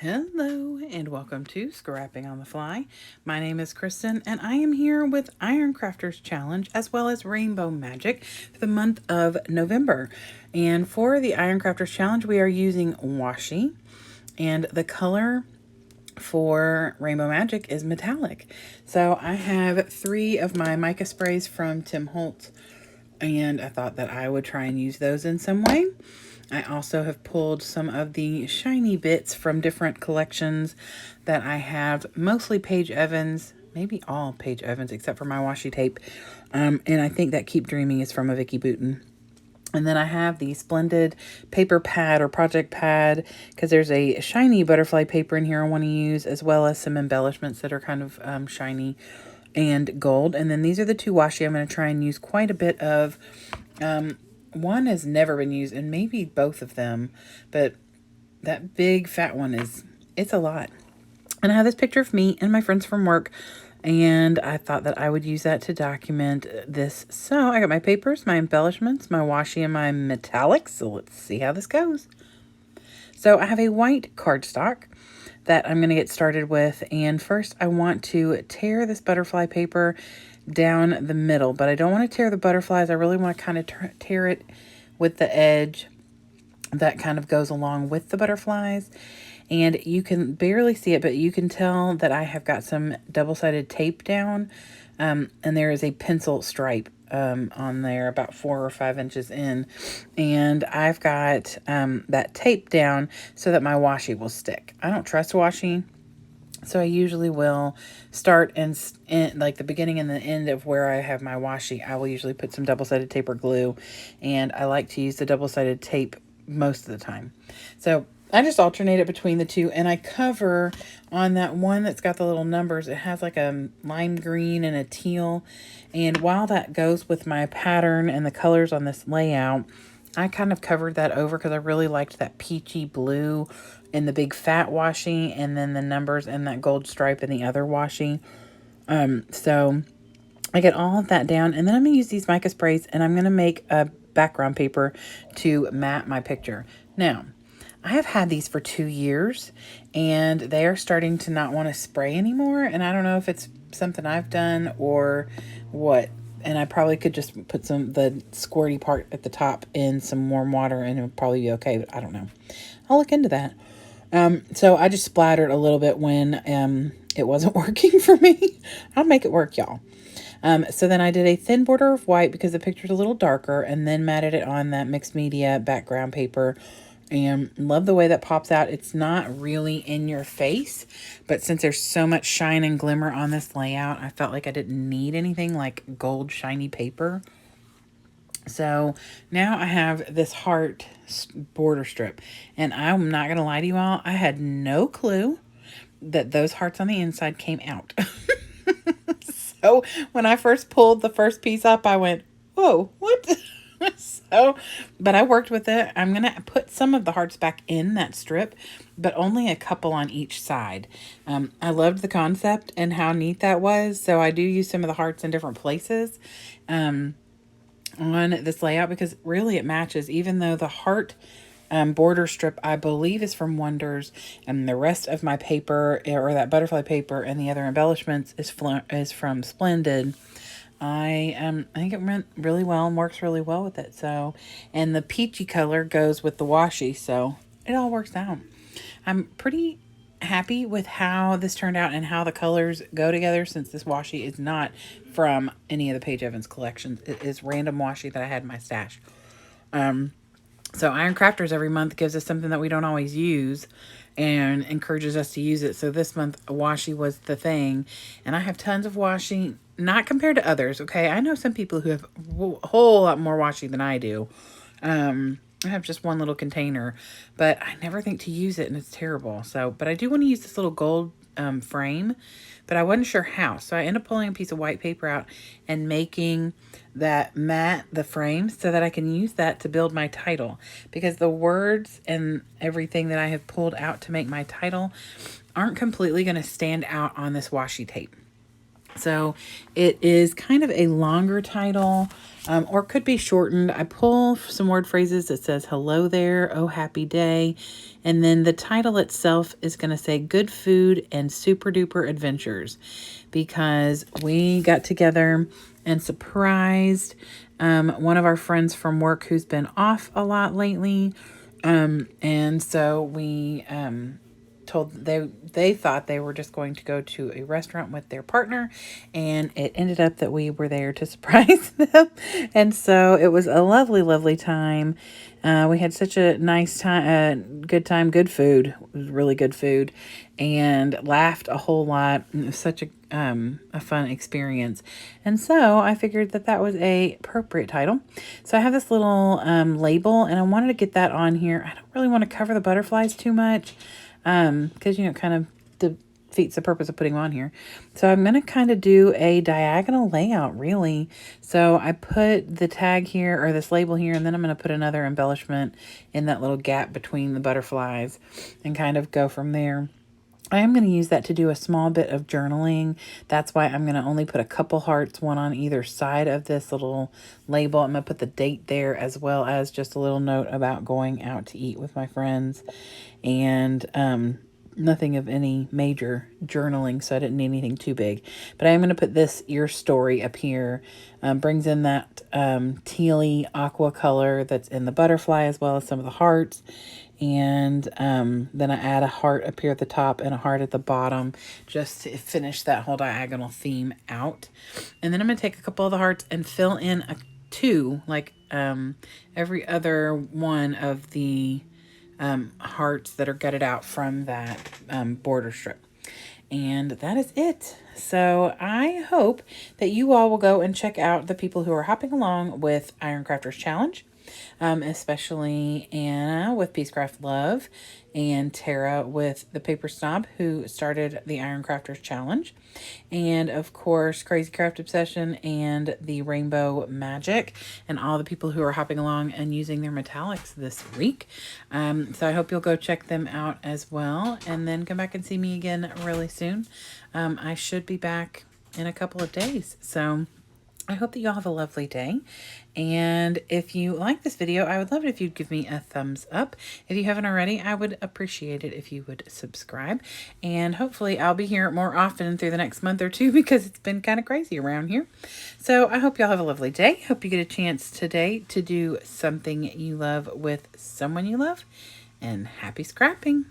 Hello and welcome to Scrapping on the Fly. My name is Kristen and I am here with Iron Crafters Challenge as well as Rainbow Magic for the month of November. And for the Iron Crafters Challenge, we are using Washi, and the color for Rainbow Magic is metallic. So I have 3 of my mica sprays from Tim Holtz, and I thought that I would try and use those in some way. I also have pulled some of the shiny bits from different collections that I have, mostly Paige Evans, maybe all Paige Evans except for my washi tape. And I think that Keep Dreaming is from a Vicky Bouton. And then I have the Splendid paper pad or project pad because there's a shiny butterfly paper in here I want to use, as well as some embellishments that are kind of shiny and gold. And then these are the 2 washi I'm going to try and use quite a bit of. One has never been used, and maybe both of them, but that big fat one it's a lot. And I have this picture of me and my friends from work, and I thought that I would use that to document this. So I got my papers, my embellishments, my washi, and my metallics. So let's see how this goes. So I have a white cardstock that I'm going to get started with. And first I want to tear this butterfly paper down the middle, but I don't want to tear the butterflies. I really want to kind of tear it with the edge that kind of goes along with the butterflies. And you can barely see it, but you can tell that I have got some double-sided tape down, and there is a pencil stripe on there about 4 or 5 inches in, and I've got that tape down so that my washi will stick. I don't trust washi, so I usually will start and like the beginning and the end of where I have my washi, I will usually put some double-sided tape or glue, and I like to use the double-sided tape most of the time. So I just alternate it between the 2, and I cover on that one that's got the little numbers. It has like a lime green and a teal, and while that goes with my pattern and the colors on this layout, I kind of covered that over because I really liked that peachy blue in the big fat washi, and then the numbers and that gold stripe in the other washi. So I get all of that down, and then I'm going to use these mica sprays, and I'm going to make a background paper to mat my picture. Now, I have had these for 2 years, and they are starting to not want to spray anymore, and I don't know if it's something I've done or what. And I probably could just put the squirty part at the top in some warm water and it would probably be okay, but I don't know. I'll look into that. So I just splattered a little bit when it wasn't working for me. I'll make it work, y'all. So then I did a thin border of white because the picture's a little darker, and then matted it on that mixed media background paper. And love the way that pops out. It's not really in your face, but since there's so much shine and glimmer on this layout, I felt like I didn't need anything like gold shiny paper. So now I have this heart border strip, and I'm not going to lie to you all, I had no clue that those hearts on the inside came out. So when I first pulled the first piece up, I went, whoa, what? But I worked with it. I'm going to put some of the hearts back in that strip, but only a couple on each side. I loved the concept and how neat that was. So I do use some of the hearts in different places on this layout because really it matches, even though the heart border strip, I believe, is from Wonders, and the rest of my paper, or that butterfly paper and the other embellishments, is from Splendid. I think it went really well and works really well with it. So, and the peachy color goes with the washi, so it all works out. I'm pretty happy with how this turned out and how the colors go together, since this washi is not from any of the Paige Evans collections. It is random washi that I had in my stash. So Iron Crafters every month gives us something that we don't always use and encourages us to use it. So this month, washi was the thing. And I have tons of washi, not compared to others, okay? I know some people who have a whole lot more washi than I do. I have just one little container, but I never think to use it, and it's terrible. So, but I do want to use this little gold frame, but I wasn't sure how. So I ended up pulling a piece of white paper out and making that mat the frame so that I can use that to build my title, because the words and everything that I have pulled out to make my title aren't completely going to stand out on this washi tape. So it is kind of a longer title, or could be shortened. I pull some word phrases that says hello there, oh happy day. And then the title itself is going to say good food and super duper adventures, because we got together and surprised one of our friends from work who's been off a lot lately. And so we told they thought they were just going to go to a restaurant with their partner, and it ended up that we were there to surprise them. And so it was a lovely time. We had such a nice time, good time, good food. It was really good food, and laughed a whole lot. It was such a fun experience. And so I figured that that was a appropriate title. So I have this little label, and I wanted to get that on here. I don't really want to cover the butterflies too much, because, it kind of defeats the purpose of putting them on here. So I'm going to kind of do a diagonal layout, really. So I put the tag here, or this label here, and then I'm going to put another embellishment in that little gap between the butterflies and kind of go from there. I am going to use that to do a small bit of journaling. That's why I'm going to only put a couple hearts, one on either side of this little label. I'm going to put the date there, as well as just a little note about going out to eat with my friends, and nothing of any major journaling, so I didn't need anything too big. But I am going to put this ear story up here. Brings in that tealy aqua color that's in the butterfly, as well as some of the hearts. And then I add a heart up here at the top and a heart at the bottom, just to finish that whole diagonal theme out. And then I'm going to take a couple of the hearts and fill in two, like every other one of the hearts that are gutted out from that border strip. And that is it. So I hope that you all will go and check out the people who are hopping along with Iron Crafters Challenge, especially Anna with Peacecraft Love, and Tara with the Paper Snob, who started the Iron Crafters Challenge, and of course Crazy Craft Obsession and the Rainbow Magic, and all the people who are hopping along and using their metallics this week. So I hope you'll go check them out as well, and then come back and see me again really soon. I should be back in a couple of days, so I hope that you all have a lovely day. And if you like this video, I would love it if you'd give me a thumbs up. If you haven't already, I would appreciate it if you would subscribe. And hopefully I'll be here more often through the next month or two, because it's been kind of crazy around here. So I hope y'all have a lovely day. Hope you get a chance today to do something you love with someone you love. And happy scrapping.